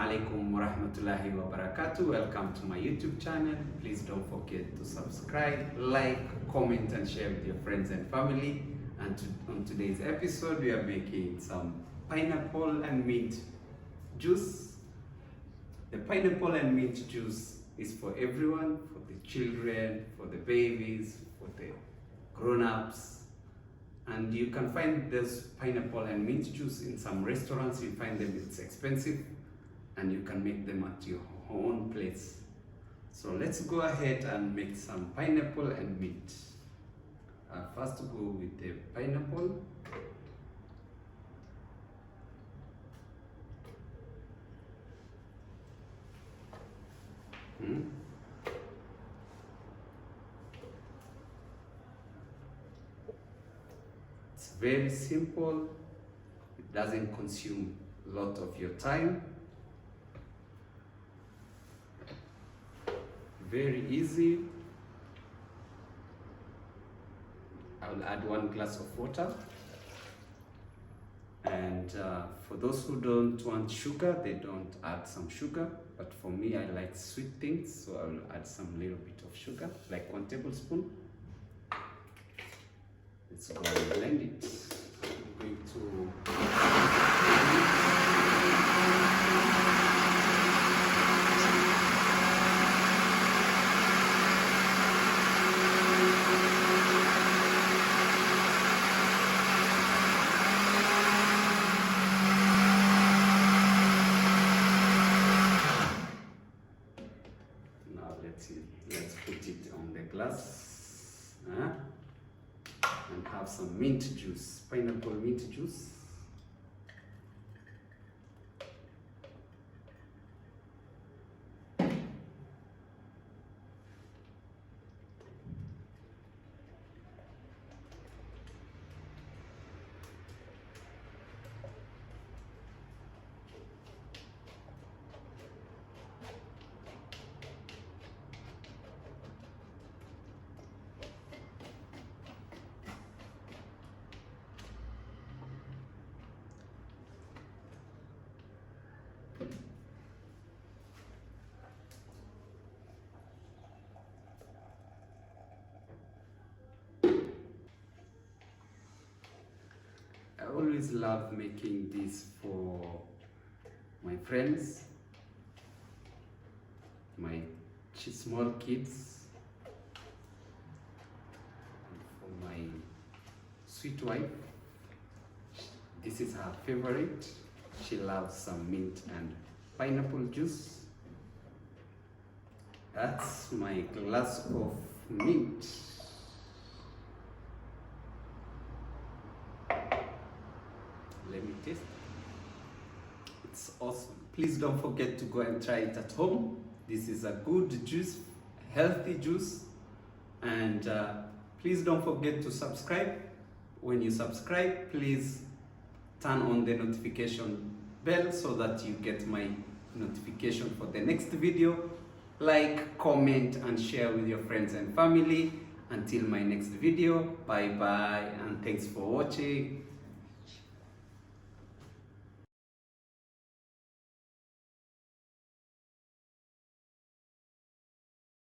alaikum wa rahmatullahi wa barakatuh. Welcome to my YouTube channel. Please don't forget to subscribe, like, comment and share with your friends and family. And on today's episode, we are making some pineapple and mint juice. The pineapple and mint juice is for everyone, for the children, for the babies, for the grown-ups. And you can find this pineapple and mint juice in some restaurants. You find them, it's expensive, and you can make them at your own place. So let's go ahead and make some pineapple and mint. First go with the pineapple. It's very simple. It doesn't consume a lot of your time. Very easy. I will add 1 glass of water. And for those who don't want sugar, they don't add some sugar. But for me, I like sweet things, so I will add some little bit of sugar, like 1 tablespoon. Let's go and blend it. I'm going to let's put it on the glass and have some mint juice, pineapple mint juice. I always love making this for my friends, my small kids, and for my sweet wife. This is her favorite. She loves some mint and pineapple juice. That's my glass of mint. Let me taste. It's awesome. Please don't forget to go and try it at home. This is a good juice, healthy juice. And please don't forget to subscribe. When you subscribe, please turn on the notification bell so that you get my notification for the next video. Like, comment and share with your friends and family. Until my next video, bye bye and thanks for watching.